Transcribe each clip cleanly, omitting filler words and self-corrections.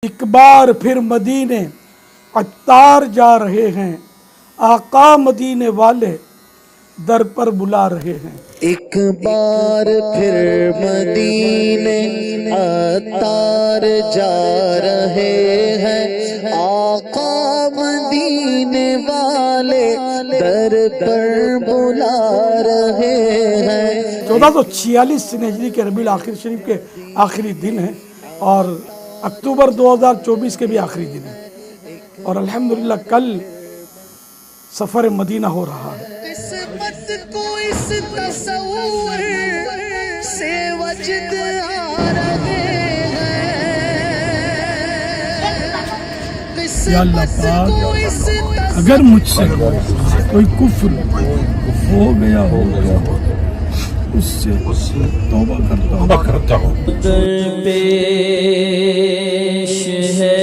ایک بار پھر مدینے عطار جا رہے ہیں، آقا مدینے والے در پر بلا رہے ہیں۔ ایک بار پھر مدینے عطار جا رہے ہیں، آقا مدینے والے در پر بلا رہے ہیں۔ 1446 ہجری کے ربیع الاخر شریف کے آخری دن ہے اور اکتوبر 2024 کے بھی آخری دن ہے، اور الحمدللہ کل سفر مدینہ ہو رہا ہے۔ قسمت کو اس تصور سے وجد آ رہے ہیں۔ یا اللہ پاک، اگر مجھ سے کوئی کفر ہو گیا ہو اس سے توبہ کرتا ہوں۔ در پیش ہے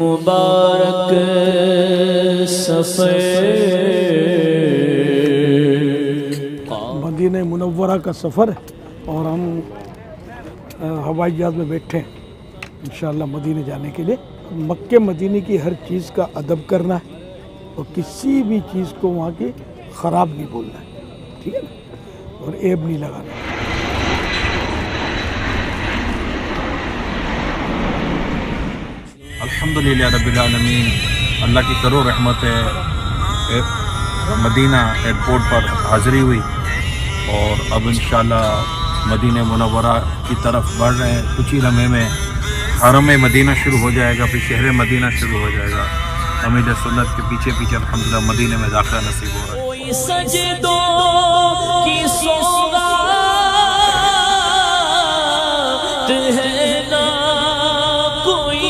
مبارک سفر، مدینہ منورہ کا سفر ہے اور ہم ہوائی جہاز میں بیٹھے ہیں انشاءاللہ مدینہ جانے کے لیے۔ مکہ مدینہ کی ہر چیز کا ادب کرنا ہے اور کسی بھی چیز کو وہاں کی خراب نہیں بولنا ہے، ٹھیک ہے نا، اور عیب نہیں لگانا ہے۔ الحمدللہ رب العالمین، اللہ کی کرو رحمت ہے، مدینہ ایئرپورٹ پر حاضری ہوئی اور اب انشاءاللہ مدینہ منورہ کی طرف بڑھ رہے ہیں۔ کچھ ہی لمحے میں حرم مدینہ شروع ہو جائے گا، پھر شہر مدینہ شروع ہو جائے گا۔ امیر سنت کے پیچھے پیچھے الحمدللہ مدینہ میں داخلہ نصیب ہو رہا ہے۔ کوئی سجدوں کی سوغات ہے نہ کوئی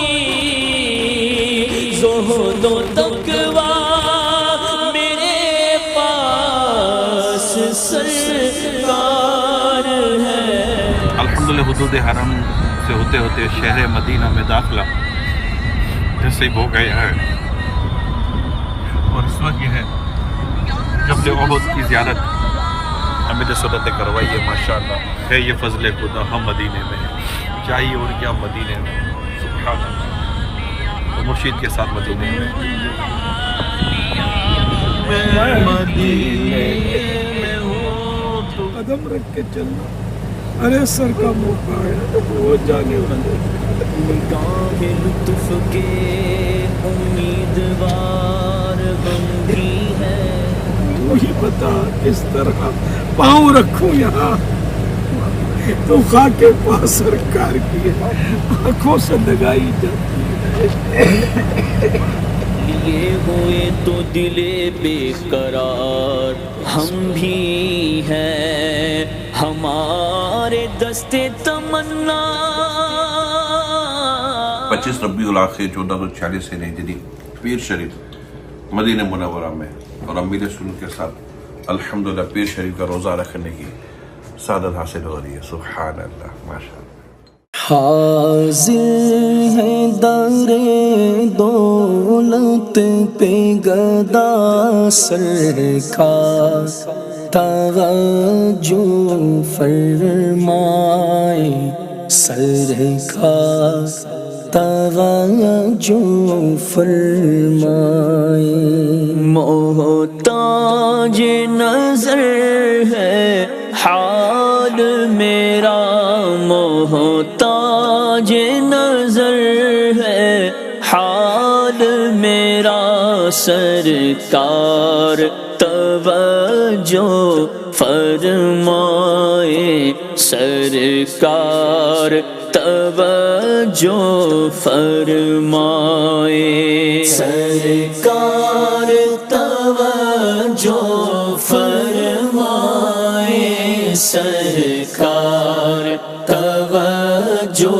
زہد و تقویٰ میرے پاس سرکار ہے۔ الحمدللہ حدود حرم سے ہوتے ہوتے شہر مدینہ میں داخلہ نصیب ہو گیا ہے، اور اس وقت یہ ہے جبل احد کی زیارت امیر سنت نے کروائی ہے۔ ماشاءاللہ ہے یہ فضل خدا، ہم مدینے میں ہیں، چاہیے اور کیا مدینے میں، سبحان اللہ، اور مرشید کے ساتھ مدینے میں۔ میں مدینے میں ہوں تو قدم رکھ کے چلنا، ارے سر کا موقع ہے وہ جانے والے۔ نگاہ لطف کے امیدوار ہم بھی ہیں، تو ہی بتا کس طرح پاؤں رکھوں یہاں، تو خاک پاس سرکار کی آنکھوں سے لگائی جاتی ہے۔ لیے ہوئے تو دل بے قرار ہم بھی ہیں، ہمارے دستے تمنا 25 ربیع الاخر 1446 ہجری پیر شریف مدینہ منورہ میں، اور امیر سنت کے ساتھ الحمدللہ پیر شریف کا روزہ رکھنے کی سعادت حاصل ہو رہی ہے۔ سبحان اللہ، ماشاءاللہ۔ حاضر ہے در دولت پہ گدا سرکار، توجہ فرمائے سرکار، توجہ فرمائے۔ محتاج نظر ہے حال میرا، محتاج نظر ہے حال میرا، سرکار توجہ فرمائے سرکار، توجہ فرمائے سرکار، توجہ فرمائے سرکار، توجہ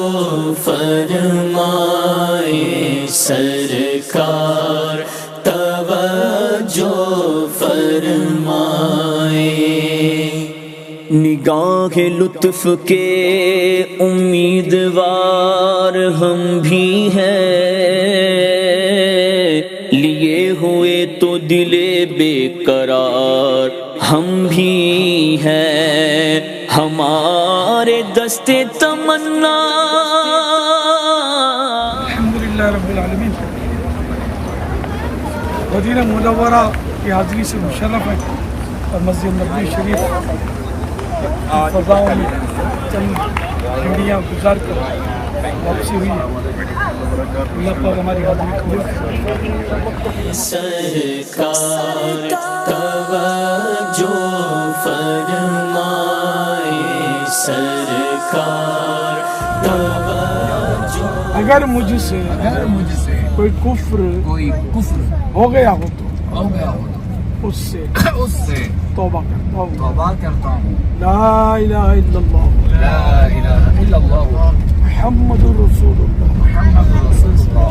فرمائے سرکار، توجہ فرمائے۔ نگاہ لطف کے امیدوار ہم بھی ہیں، لیے ہوئے تو دل بے قرار ہم بھی ہیں، ہمارے دستے تمنا. الحمدللہ رب العالمین. مدینہ منورہ کی حاضری سے مشرف ہے اور مسجد نبوی شریف فضاؤں میں چند گھڑیاں گزار کر واپسی ہوئی ہے. اللہ پاک ہماری حاضری قبول کرے. سرکار توجہ فرمائے، سرکار توجہ. اگر مجھ سے کوئی کفر ہو گیا ہو تو اس سے توبہ کرتا ہوں. لا الہ الا اللہ محمد رسول اللہ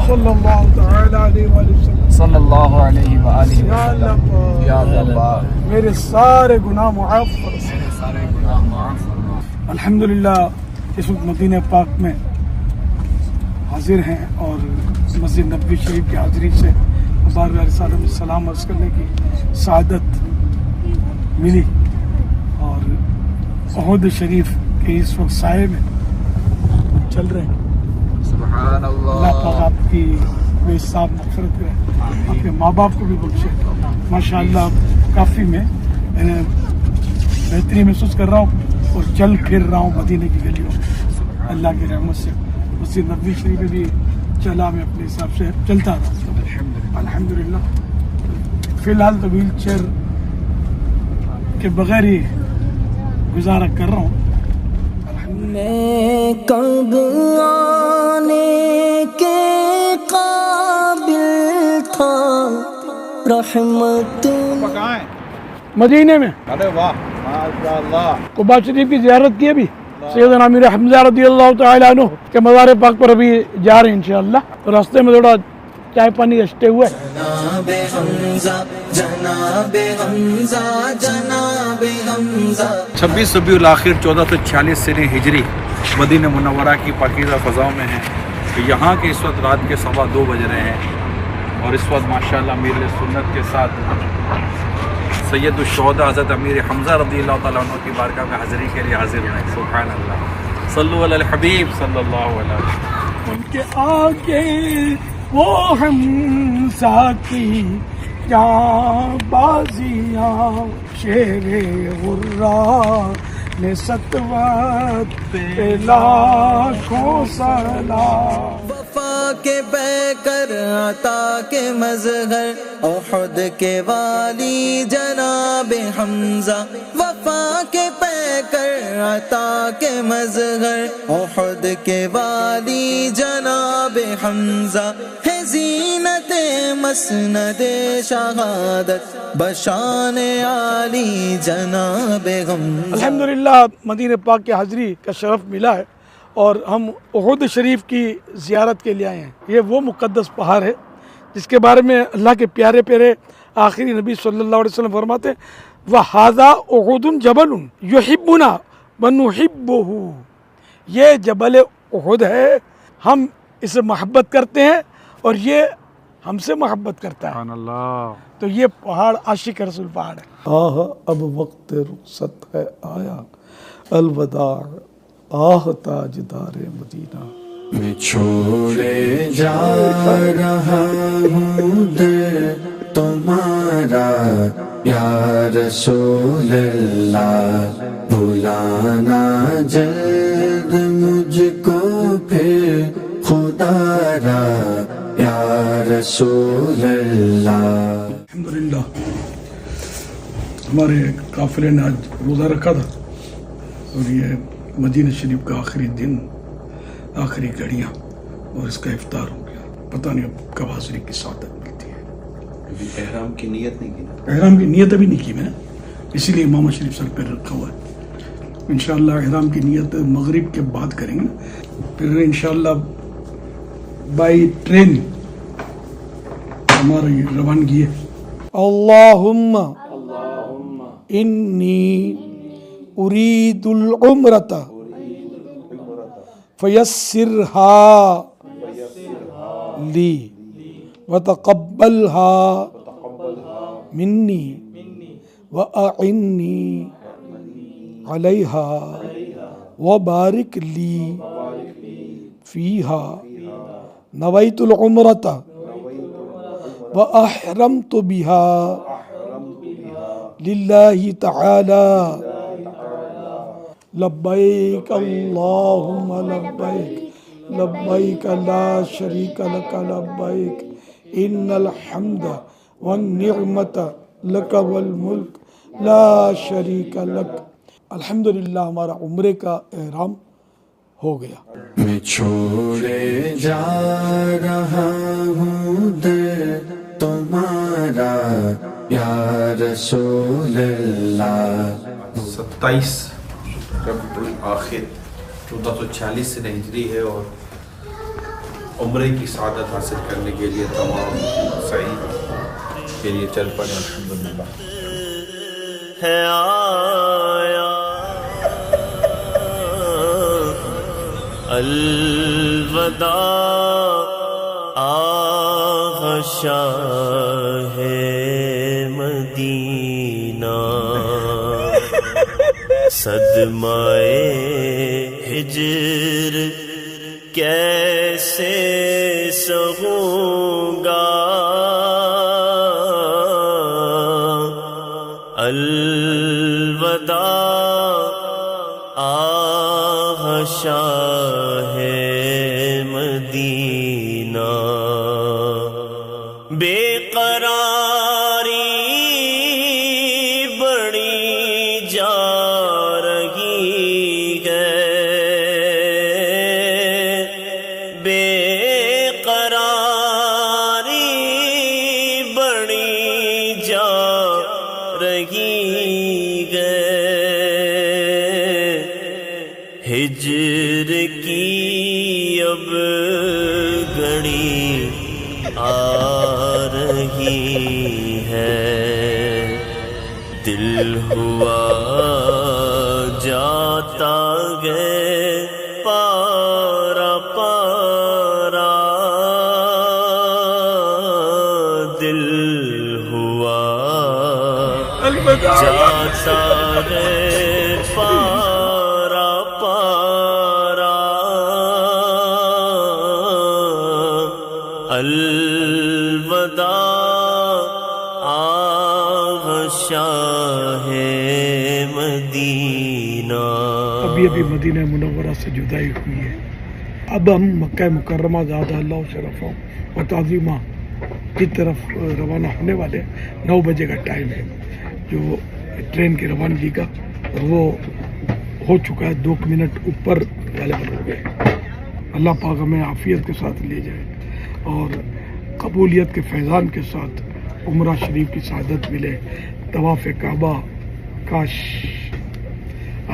صلی اللہ تعالی علیہ وآلہ وسلم. صلی اللہ علیہ وآلہ یا اللہ وسلم. یا اللہ میرے سارے گناہ معاف فرما. سارے گناہ معاف فرما. الحمدللہ اس وقت مدینہ پاک میں حاضر ہیں اور مسجد نبوی شریف کی حاضری سے بار بار سلام عرض کرنے کی سعادت ملی اور احد شریف کے اس وقت سائے میں چل رہے ہیں. سبحان اللہ اللہ. پاک آپ کی بے حساب مغفرت کرے، آپ کے ماں باپ کو بھی بخشے. ماشاءاللہ کافی میں بہتری محسوس کر رہا ہوں اور چل پھر رہا ہوں مدینے کی گلیوں میں اللہ کی رحمت سے. مسجد نبوی شریف میں بھی چلا میں اپنے حساب سے چلتا رہا الحمدللہ. فی الحال تو ویل چیئر کے بغیر ہی گزارا کر رہا ہوں. میں کب آنے کے قابل تھا، رحمت مدینے میں ارے واہ ماشاء اللہ. قباء شریف کی زیارت کی ابھی سیدنا امیر حمزہ رضی اللہ تعالی عنہ کے مزار پاک پر ابھی جا رہے ہیں انشاءاللہ. تو راستے میں تھوڑا چائے پانی اشتے ہوئے. جناب حمزہ، جناب حمزہ، جناب حمزہ. 26 ربیع الاخر 1446 سنہ ہجری مدینہ منورہ کی پاکیزہ فضاؤں میں ہیں. یہاں کے اس وقت رات کے 2:15 بج رہے ہیں اور اس وقت ماشاءاللہ امیر سنت کے ساتھ سید الشہداء حضرت امیر حمزہ رضی اللہ تعالیٰ عنہ کی بارگاہ میں حاضری کے لیے حاضر ہیں. سبحان اللہ. صلو علی الحبیب صلی اللہ علیہ وسلم. ان کے آگے وہ حمزہ کی جاں بازیاں شیر غرا نے سطوت پہ لاکھوں سلام. وفا کے پیکر عطا کے مظہر احد کے والی جناب حمزہ. وفا کے پیکر عطا کے مظہر احد کے والی جناب حمزہ. ہے زینت مسند شہادت بشان عالی جناب حمزہ. الحمدللہ مدینہ پاک کی حاضری کا شرف ملا ہے اور ہم احد شریف کی زیارت کے لیے آئے ہیں. یہ وہ مقدس پہاڑ ہے جس کے بارے میں اللہ کے پیارے پیارے آخری نبی صلی اللہ علیہ وسلم فرماتے ہیں وَهَذَا أُحُدٌ جَبَلٌ يُحِبُّنَا وَنُحِبُّهُ. یہ جبل احد ہے، ہم اسے محبت کرتے ہیں اور یہ ہم سے محبت کرتا ہے. سبحان اللہ. تو یہ پہاڑ عاشق رسول پہاڑ ہے. اب وقت رخصت ہے آیا، الوداع آہ تاجدار مدینہ. میں چھوڑے جا رہا ہوں دل تمہارا یا رسول اللہ. بلانا جلد مجھ کو پھر خدا را یا رسول اللہ. الحمدللہ ہمارے قافلے نے آج روزہ رکھا تھا اور یہ مدینہ شریف کا آخری دن، آخری گھڑیاں اور اس کا افطار ہو گیا. پتہ نہیں اب کب حاضری کی سعادت ملتی ہے. احرام کی نیت نہیں کی نا. احرام کی نیت ابھی نہیں کی میں نے، اسی لیے امامہ شریف سر پہ رکھا ہوا ہے. انشاءاللہ احرام کی نیت مغرب کے بعد کریں گے، پھر انشاءاللہ بائی ٹرین ہماری روانگی ہے. اللہم انی ارید العمرۃ فیسرها لی وتقبلها منی وأعنی علیہا وبارک لی فیہا نویت العمرۃ وأحرمت بها للہ تعالی لبیک اللہم لبیک لبیک لا شریک لک لبیک ان الحمد والنعمت لک والملک لا شریک لک۔ الحمدللہ ہمارا عمرے کا احرام ہو گیا۔ میں چھوڑے جا رہا ہوں در تمہارا یا رسول اللہ۔ 27 ربیع الآخر 1446 سے ہجری ہے، اور عمرے کی سعادت حاصل کرنے کے لیے تمام سعی کے لیے چل پڑے۔ الحمدللہ ہے آیا الوداع آغشا ہے مدینہ، صدمائے ہجر کیسے سہوں گا، الوداع آغشا ہے مدینہ، بے قراری بڑی جا رہی ہے، بے قراری بڑی جا رہی ہے، ہجر کی اب گھڑی آ رہی ہے، دل ہوا جاتا ہے پارا پارا، دل ہوا جاتا ہے پارا پارا، الوداع آغشا ہے مدینہ۔ ابھی مدینہ منورہ سے جدائی ہوئی ہے، اب ہم مکہ مکرمہ زادہ اللہ شرفہ و تعظیمہ کی طرف روانہ ہونے والے۔ 9 بجے کا ٹائم ہے جو ٹرین کی روانگی کا، اور وہ ہو چکا ہے، 2 منٹ اوپر غالباً ہو گئے۔ اللہ پاک ہمیں عافیت کے ساتھ لے جائے اور قبولیت کے فیضان کے ساتھ عمرہ شریف کی سعادت ملے، طواف کعبہ کاش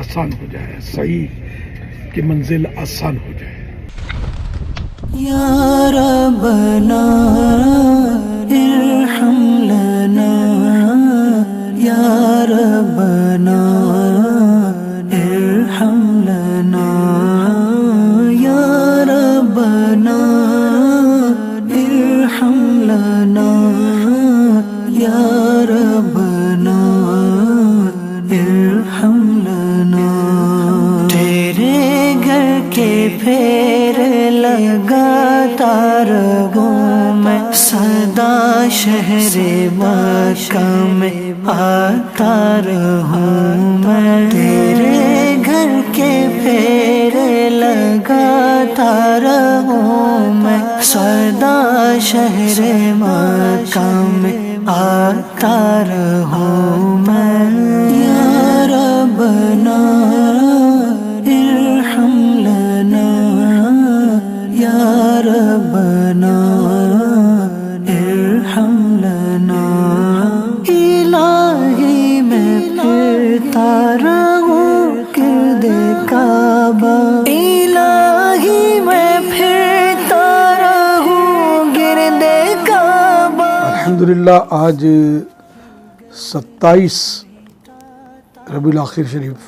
آسان ہو جائے، صحیح کی منزل آسان ہو جائے۔ یا ربنا ارحم لنا، یا ربنا ارحم لنا، یا ربنا ارحم لنا، یا ربنا ارحم لنا۔ تیرے گھر کے پھیر لگاتا رہوں میں، سدا شہر مکہ میں آتا رہوں میں، تیرے گھر کے پھیر لگاتا رہوں میں، سدا شہر مکہ میں آتا رہوں میں۔ یا ربنا ارحم لنا، یا ربنا ارحم لنا، الہی میں پھرتا رہوں گرد کعبہ، الہی میں پھرتا رہوں گرد کعبہ۔ الحمدللہ آج 27 ربیع الآخر شریف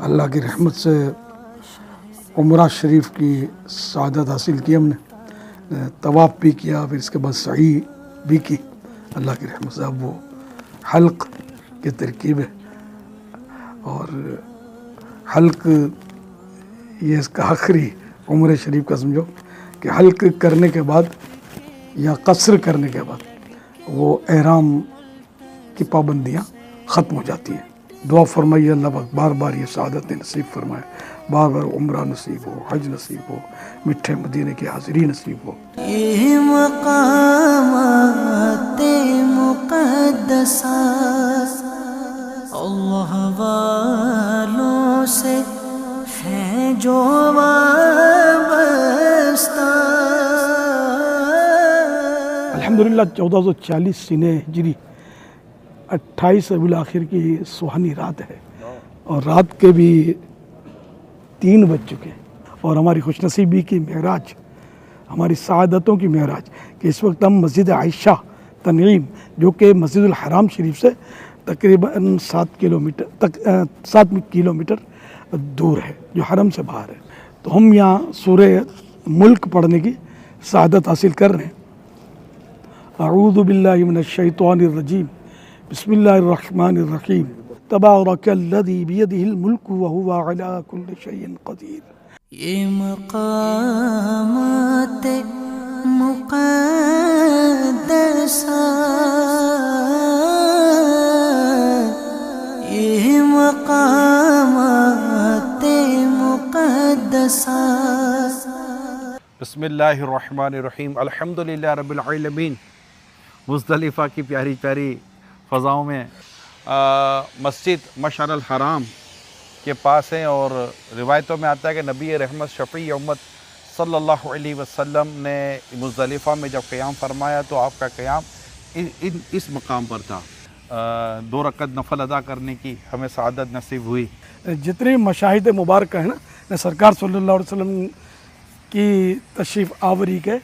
اللہ کی رحمت سے عمرہ شریف کی سعادت حاصل کی، ہم نے طواف بھی کیا، پھر اس کے بعد سعی بھی کی اللہ کی رحمت سے۔ اب وہ حلق کی ترکیب ہے، اور حلق یہ اس کا آخری عمرہ شریف کا سمجھو کہ حلق کرنے کے بعد یا قصر کرنے کے بعد وہ احرام کی پابندیاں ختم ہو جاتی ہیں. دعا فرمائیے اللہ پاک بار بار یہ سعادت نصیب فرمائے, بار بار عمرہ نصیب ہو, حج نصیب ہو, میٹھے مدینے کی حاضری نصیب ہو. یہ مقامات مقدسات اللہ والوں سے ہیں جو وابستہ. الحمدللہ 1440 سینہ ہجری 28 ربیع الاخر کی سہانی رات ہے, اور رات کے بھی 3 بج چکے, اور ہماری خوش نصیبی کی معراج, ہماری سعادتوں کی معراج کہ اس وقت ہم مسجد عائشہ تنعیم جو کہ مسجد الحرام شریف سے تقریباً 7 کلومیٹر دور ہے, جو حرم سے باہر ہے. تو ہم یہاں سورہ ملک پڑھنے کی سعادت حاصل کر رہے ہیں. اعوذ باللہ من الشیطان الرجیم, بسم اللہ الرحمن الرحیم. تبارک الذی بیدہ الملک وہو علی کل شیء قدیر. یہ مقامات مقدسات, یہ مقامات مقدسات. بسم اللہ الرحمن الرحیم. الحمدللہ رب العالمین. مزدلفہ کی پیاری پیاری فضاؤں میں مسجد مشعر الحرام کے پاس ہیں, اور روایتوں میں آتا ہے کہ نبی رحمت شفیع امت صلی اللہ علیہ وسلم نے مزدلفہ میں جب قیام فرمایا تو آپ کا قیام اس مقام پر تھا. 2 رکعت نفل ادا کرنے کی ہمیں سعادت نصیب ہوئی. جتنے مشاہد مبارکہ ہیں نا سرکار صلی اللہ علیہ وسلم کی تشریف آوری کے,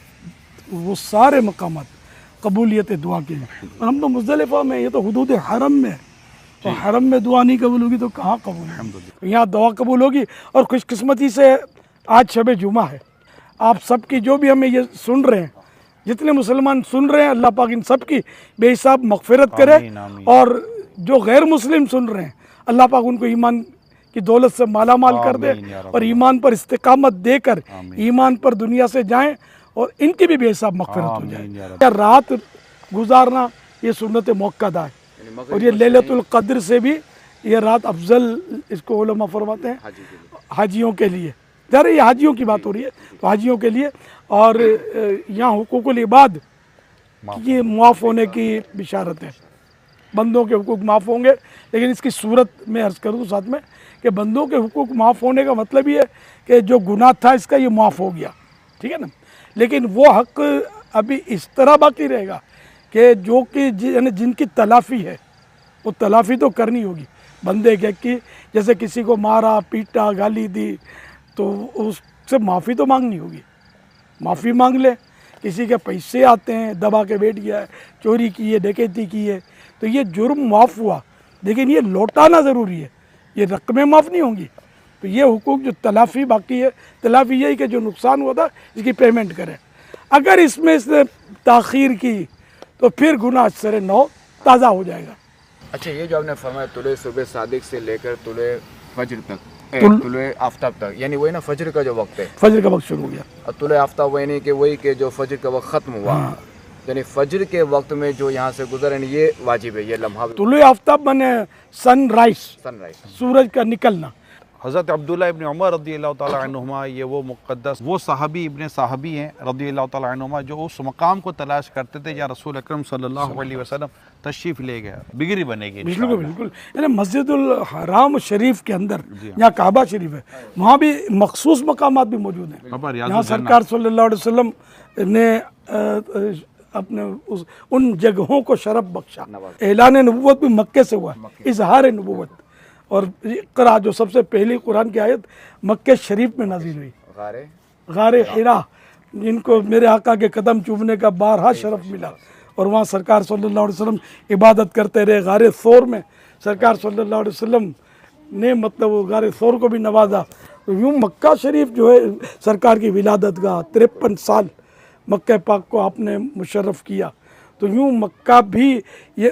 وہ سارے مقامات قبولیت دعا کے ہیں. اور ہم تو مزدلفہ میں, یہ تو حدود حرم میں, تو حرم میں دعا نہیں قبول ہوگی تو کہاں قبول ہوگی؟ یہاں دعا قبول ہوگی. اور خوش قسمتی سے آج شب جمعہ ہے, آپ سب کی جو بھی ہمیں یہ سن رہے ہیں, جتنے مسلمان سن رہے ہیں, اللہ پاک ان سب کی بے حساب مغفرت کرے. اور جو غیر مسلم سن رہے ہیں, اللہ پاک ان کو ایمان کی دولت سے مالا مال کر دے, اور ایمان پر استقامت دے کر ایمان پر دنیا سے جائیں, اور ان کی بھی بے حساب مغفرت ہو جائے. رات گزارنا یہ سنت موقدہ ہے, اور یہ لیلۃ القدر سے بھی یہ رات افضل اس کو علماء فرماتے ہیں حاجیوں کے لیے. ذرا یہ حاجیوں کی بات ہو رہی ہے تو حاجیوں کے لیے. اور یہاں حقوق العباد یہ معاف ہونے کی بشارت ہے, بندوں کے حقوق معاف ہوں گے. لیکن اس کی صورت میں عرض کروں ساتھ میں کہ بندوں کے حقوق معاف ہونے کا مطلب یہ ہے کہ جو گناہ تھا اس کا یہ معاف ہو گیا, ٹھیک ہے نا. لیکن وہ حق ابھی اس طرح باقی رہے گا کہ جو کہ یعنی جن کی تلافی ہے وہ تلافی تو کرنی ہوگی بندے کے کی. جیسے کسی کو مارا پیٹا گالی دی تو اس سے معافی تو مانگنی ہوگی, معافی مانگ لے. کسی کے پیسے آتے ہیں, دبا کے بیٹھ گیا ہے, چوری کی ہے, ڈکیتی کی ہے, تو یہ جرم معاف ہوا, لیکن یہ لوٹانا ضروری ہے, یہ رقمیں معاف نہیں ہوں گی. تو یہ حقوق جو تلافی باقی ہے, تلافی یہی کہ جو نقصان ہوا تھا اس کی پیمنٹ کرے. اگر اس میں اس نے تاخیر کی تو پھر گناہ سر نو تازہ ہو جائے گا. اچھا, یہ جو آپ نے فرمایا طلوع صبح صادق سے لے کر طلوع فجر تک, طلوع آفتاب تک, یعنی وہی نا فجر کا جو وقت ہے, فجر کا وقت شروع ہو گیا, اور طلوع آفتاب وہی کہ وہی کہ جو فجر کا وقت ختم ہوا, یعنی فجر کے وقت میں جو یہاں سے گزرے یہ واجب ہے, یہ لمحہ. طلوع آفتاب مانے سن رائز, سورج کا نکلنا. حضرت عبداللہ ابن عمر رضی اللہ تعالیٰ عنہما یہ وہ مقدس وہ صحابی ابن صحابی ہیں رضی اللہ تعالیٰ عنہما جو اس مقام کو تلاش کرتے تھے جہاں رسول اکرم صلی اللہ علیہ وسلم تشریف لے گیا. بگری بنے گی بالکل بالکل. یعنی مسجد الحرام شریف کے اندر جہاں کعبہ شریف ہے وہاں بھی مخصوص مقامات بھی موجود ہیں. یہاں سرکار صلی اللہ علیہ وسلم نے اپنے ان جگہوں کو شرف بخشا. اعلان نبوت بھی مکے سے ہوا, اظہار نبوت. اور اقرا جو سب سے پہلی قرآن کی آیت مکہ شریف میں نازل ہوئی, غار حرا, جن کو میرے آقا کے قدم چومنے کا بارہا شرف ملا, اور وہاں سرکار صلی اللہ علیہ وسلم عبادت کرتے رہے. غار ثور میں سرکار صلی اللہ علیہ وسلم نے مطلب غار ثور کو بھی نوازا. تو یوں مکہ شریف جو ہے سرکار کی ولادت گاہ, 53 سال مکہ پاک کو آپ نے مشرف کیا. تو یوں مکہ بھی یہ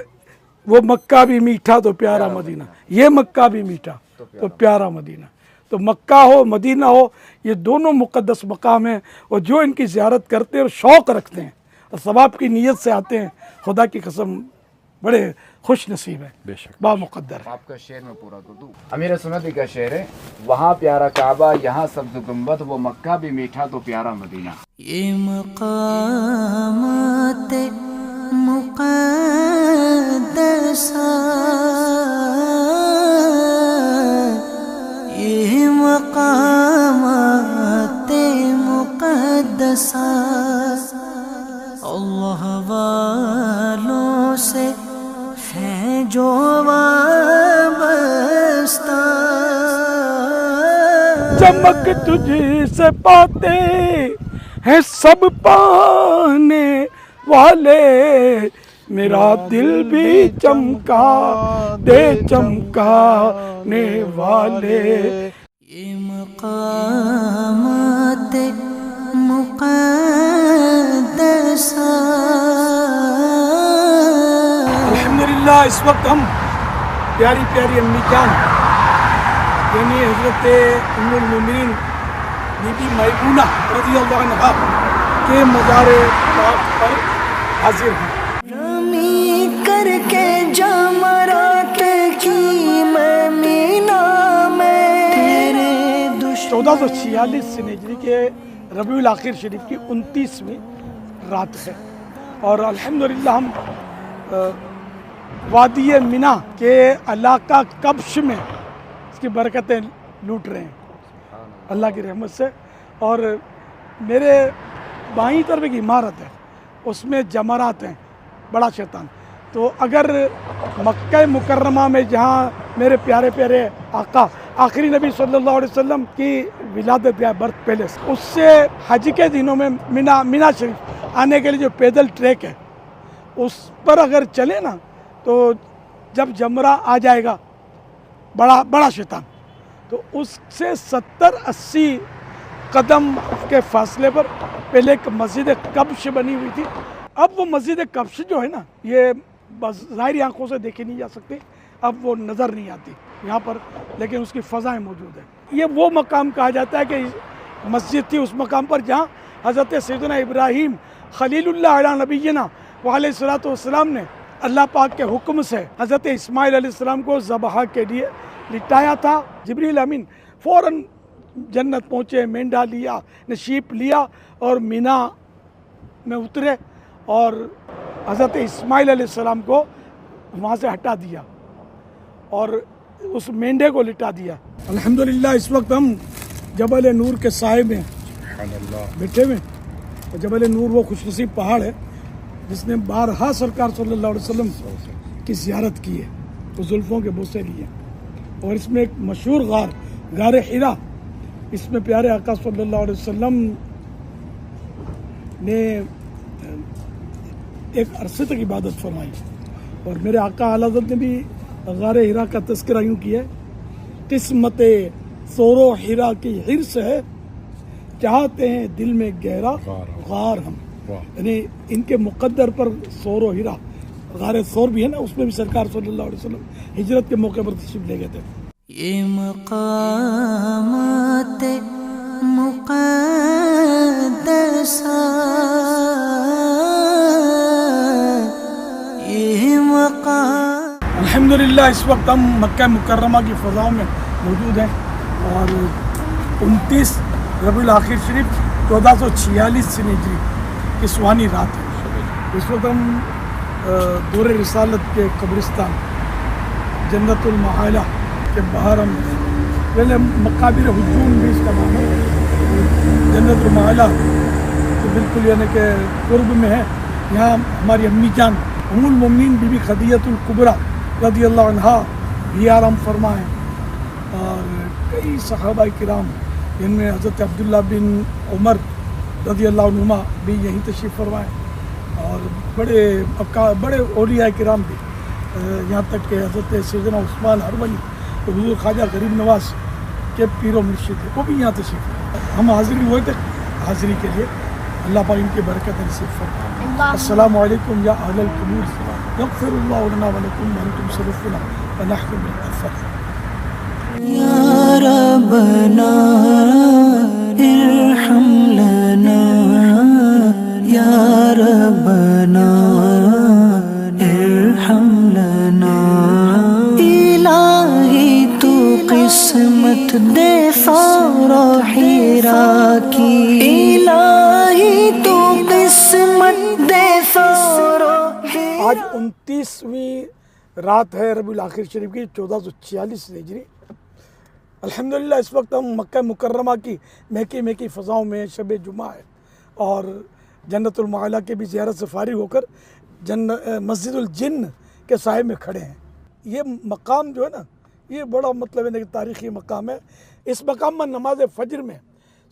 وہ مکہ بھی میٹھا تو پیارا مدینہ, یہ مکہ بھی میٹھا تو پیارا مدینہ. تو مکہ ہو مدینہ ہو یہ دونوں مقدس مقام ہیں، اور جو ان کی زیارت کرتے ہیں اور شوق رکھتے ہیں اور ثواب کی نیت سے آتے ہیں، خدا کی قسم بڑے خوش نصیب ہیں، بے شک با مقدر ہے۔ آپ کا شعر میں پورا کر دوں۔ امیر سنت کا شعر ہے، وہاں پیارا کعبہ یہاں سبز گنبد، وہ مکہ بھی میٹھا تو پیارا مدینہ۔ یہ مقامات مقدسہ، یہ مقامات مقدسہ اللہ والوں سے ہے جو وابستہ، چمک تجھ سے پاتے ہیں سب پانے والے، میرا دل بھی چمکا دے چمکانے والے۔ یہ مقامات مقدسہ۔ الحمدللہ اس وقت ہم پیاری پیاری امی جان یعنی حضرت ام المومنین بی بی میمونہ رضی اللہ عنہا کے مزار پاک پر حاضر ہیں۔ رمی کر کے جمرات کی میں مینا میں تیرے 1446 سن ہجری کے ربیع الاخر شریف کی 29ویں رات ہے، اور الحمدللہ ہم وادی منی کے علاقہ کبش میں اس کی برکتیں لوٹ رہے ہیں اللہ کی رحمت سے۔ اور میرے بائیں طرف ایک عمارت ہے، اس میں جمرات ہیں، بڑا شیطان۔ تو اگر مکہ مکرمہ میں جہاں میرے پیارے پیارے آقا آخری نبی صلی اللہ علیہ وسلم کی ولادت گاہ برتھ پیلس، اس سے حج کے دنوں میں منی شریف آنے کے لیے جو پیدل ٹریک ہے اس پر اگر چلے نا تو جب جمرہ آ جائے گا بڑا شیطان، تو اس سے 70-80 قدم کے فاصلے پر پہلے ایک مسجد کبش بنی ہوئی تھی۔ اب وہ مسجد کبش جو ہے نا یہ ظاہری آنکھوں سے دیکھی نہیں جا سکتی، اب وہ نظر نہیں آتی یہاں پر، لیکن اس کی فضائیں موجود ہیں۔ یہ وہ مقام کہا جاتا ہے کہ مسجد تھی اس مقام پر جہاں حضرت سیدنا ابراہیم خلیل اللہ علیہ نبینا وعلیہ الصلوۃ والسلام نے اللہ پاک کے حکم سے حضرت اسماعیل علیہ السلام کو ذبح کے لیے لٹایا تھا۔ جبریل امین فوراً جنت پہنچے، مینڈا لیا، نشیب لیا اور منی میں اترے اور حضرت اسماعیل علیہ السلام کو وہاں سے ہٹا دیا اور اس مینڈے کو لٹا دیا۔ الحمدللہ اس وقت ہم جبل نور کے سائے میں بیٹھے ہوئے، اور جبل نور وہ خوش نصیب پہاڑ ہے جس نے بارہا سرکار صلی اللہ علیہ وسلم کی زیارت کی ہے، وہ زلفوں کے بوسے لیے، اور اس میں ایک مشہور غار حرا، اس میں پیارے آقا صلی اللہ علیہ وسلم نے ایک عرصے تک عبادت فرمائی، اور میرے آقا اعلیٰ حضرت نے بھی غار حرا کا تذکرہ یوں کیا ہے، قسمت سور و حرا کی حرص ہے، چاہتے ہیں دل میں گہرا غار ہم، یعنی ان کے مقدر پر سور و حرا، غار سور بھی ہے نا، اس میں بھی سرکار صلی اللہ علیہ وسلم ہجرت کے موقع پر تشریف لے گئے تھے۔ یہ مقامات مقدسہ، یہ مقام۔ الحمدللہ اس وقت ہم مکہ مکرمہ کی فضاؤں میں موجود ہیں، اور 29 ربیع الاخر شریف 1446 سن ہجری کی سہانی رات ہے۔ اس وقت ہم دور رسالت کے قبرستان جنت المحالہ کے باہر ہم پہلے مقابر ہجوم بھی اس کا نام ہے، جنت المحالہ تو بالکل یعنی کہ قرب میں ہے۔ یہاں ہماری امی جان ام المومنین بی بی خدیجہ الکبریٰ رضی اللہ عنہا بھی آرام فرما ہے، اور کئی صحابہ کرام جن میں حضرت عبداللہ بن عمر رضی اللہ عنہما بھی یہیں تشریف فرمائے، اور بڑے اولیاء کرام بھی، یہاں تک کہ حضرت سیدنا عثمان ہرونی حضور خواجہ غریب نواز کے پیر و مرشد تھے، وہ بھی یہاں تشریف فرمائے۔ ہم حاضری ہوئے تھے حاضری کے لیے، اللہ پاک ان کی برکت نصیب فرمائے۔ السلام علیکم یا اہل القبور، یغفر اللہ لنا ولکم وانتم سلفنا ونحن بالآخرة۔ ربنا ارحم لنا یا ربنا ارحم لنا الہی تو قسمت دے فورا حرا کی الہی تو قسمت دے فورا آج 29ویں رات ہے ربیع الاخر شریف کی 1446 ہجری. الحمدللہ اس وقت ہم مکہ مکرمہ کی مہکی مہکی فضاؤں میں شب جمعہ ہے اور جنت المعلیٰ کے بھی زیارت سے فارغ ہو کر مسجد الجن کے سائے میں کھڑے ہیں. یہ مقام جو ہے نا یہ بڑا مطلب ہے کہ تاریخی مقام ہے. اس مقام میں نماز فجر میں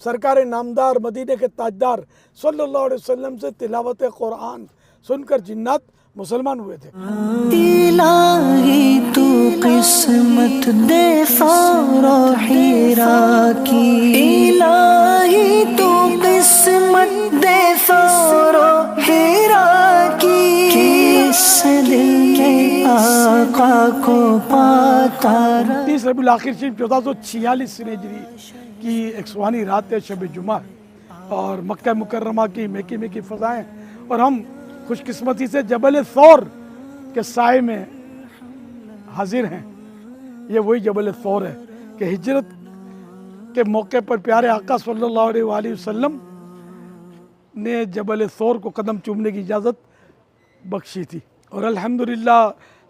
سرکار نامدار مدینے کے تاجدار صلی اللہ علیہ وسلم سے تلاوت قرآن سن کر جنات مسلمان ہوئے تھے. الہی تو قسمت دے فورا حرا کی الہی تو قسمت دے فورا حرا کی کس دل میں آقا کو پاتا 30 ربیع الاخر شریف 1446 ہجری کی 100واں رات ہے شب جمعہ اور مکہ مکرمہ کی مہکی مہکی فضائیں اور ہم خوش قسمتی سے جبل ثور کے سائے میں حاضر ہیں. یہ وہی جبل ثور ہے کہ ہجرت کے موقع پر پیارے آقا صلی اللہ علیہ وآلہ وسلم نے جبل ثور کو قدم چومنے کی اجازت بخشی تھی اور الحمدللہ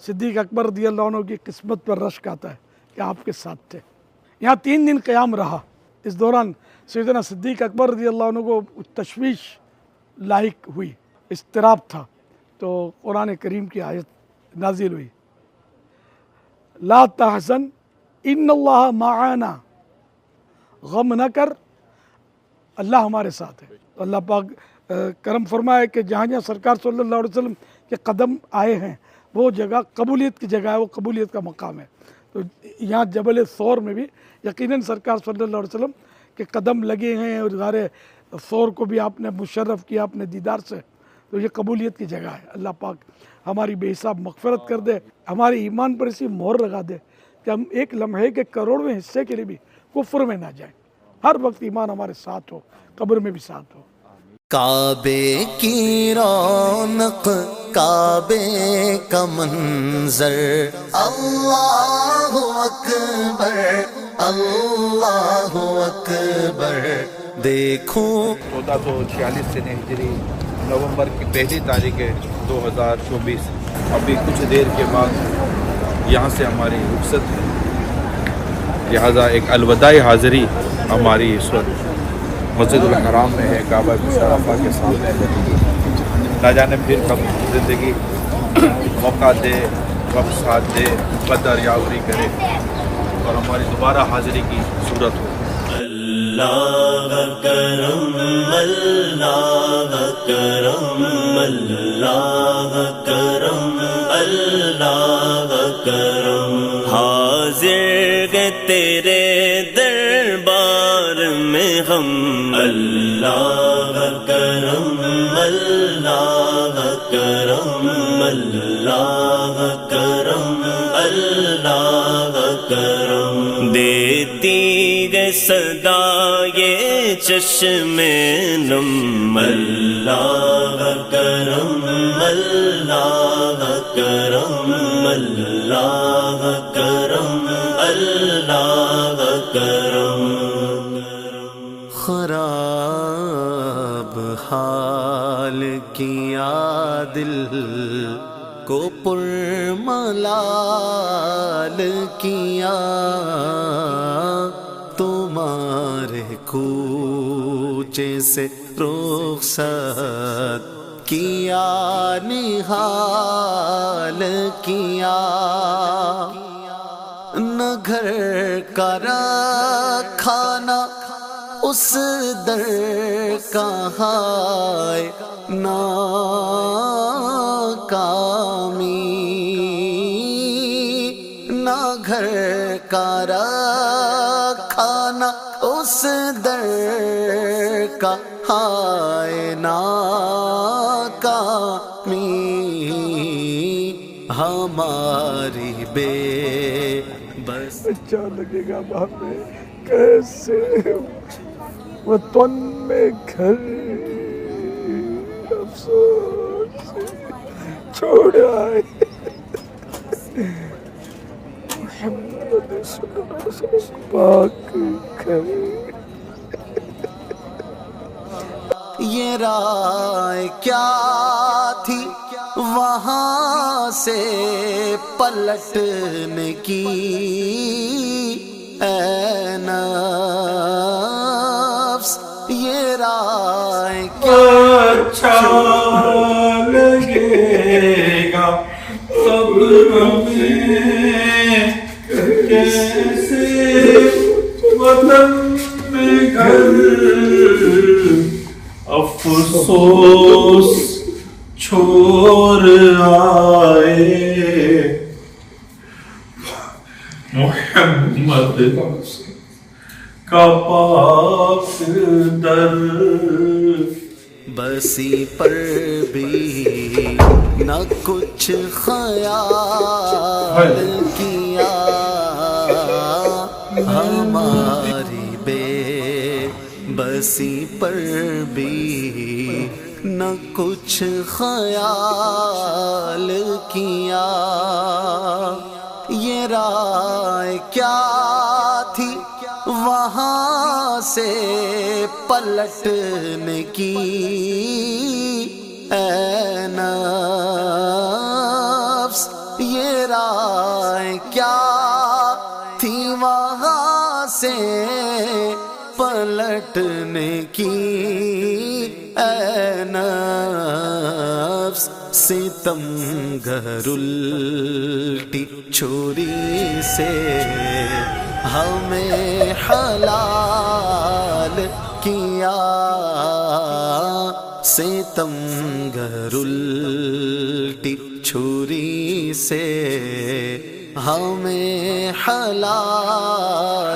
صدیق اکبر رضی اللہ عنہ کی قسمت پر رشک آتا ہے کہ آپ کے ساتھ تھے. یہاں 3 دن قیام رہا. اس دوران سیدنا صدیق اکبر رضی اللہ عنہ کو تشویش لاحق ہوئی، اضطراب تھا تو قرآن کریم کی آیت نازل ہوئی لا تحزن ان اللہ معانا، غم نہ کر اللہ ہمارے ساتھ ہے. تو اللہ پاک کرم فرمائے کہ جہاں جہاں سرکار صلی اللہ علیہ وسلم کے قدم آئے ہیں وہ جگہ قبولیت کی جگہ ہے، وہ قبولیت کا مقام ہے. تو یہاں جبل ثور میں بھی یقیناً سرکار صلی اللہ علیہ وسلم کے قدم لگے ہیں اور غار ثور کو بھی آپ نے مشرف کیا اپنے دیدار سے. تو یہ قبولیت کی جگہ ہے. اللہ پاک ہماری بے حساب مغفرت کر دے، ہمارے ایمان پر اسی مہر لگا دے کہ ہم ایک لمحے کے کروڑویں حصے کے لیے بھی کفر میں نہ جائیں. ہر وقت ایمان ہمارے ساتھ ہو، قبر میں بھی ساتھ ہو. کعبے کی رونق کعبے کا منظر اللہ اکبر اللہ اکبر دیکھو 1446 سن ہجری نومبر کی پہلی تاریخ ہے 2024. ابھی کچھ دیر کے بعد یہاں سے ہماری رخصت ہے، لہٰذا ایک الوداعی حاضری ہماری اس وقت مسجد الحرام میں ہے، کعبہ مشرفہ کے سامنے ہے. نہ جانے پھر کب زندگی موقع دے، وقت ساتھ دے، قدر یاوری کرے اور ہماری دوبارہ حاضری کی صورت ہو. اللہ کرم اللہ کرم اللہ کرم اللہ کرم حاضر گئے تیرے دربار میں ہم اللہ کرم اللہ کرم اللہ کرم اللہ کرم دیتی گے صدا یہ چشم نم اللہ کرم اللہ کرم اللہ کرم اللہ کرم خراب حال کیا دل کو پرملال کیا تمہارے کوچے سے رخصت کیا نہال کیا نہ گھر کا کھانا اس در کا ہائے ناکامی نہ گھر کا کھانا اس در کا ہائے ناکامی ہماری بے بس اچھا لگے گا وہاں پہ کیسے وطن میں گھر افسوس سے چھوڑ آئے محمد صلی اللہ علیہ وسلم پاک گھر. یہ رائے کیا تھی وہاں سے پلٹنے کی اے نفس یہ رائے اچھا لگے گا قبر میں کیسے وطن میں گھر افسوس چھوڑ آئے محمد کا پاک در. بسی پر بھی نہ کچھ خیال کیا ہماری بے بسی پر بھی نہ کچھ خیال کیا. یہ رائے کیا تھی وہاں سے پلٹنے کی اے نفس یہ رائے کیا تھی وہاں سے پلٹنے کی اے نفس. ستم گر الٹی چھری سے ہمیں حلال کیا. ستم گر الٹی چھری سے ہمیں حلال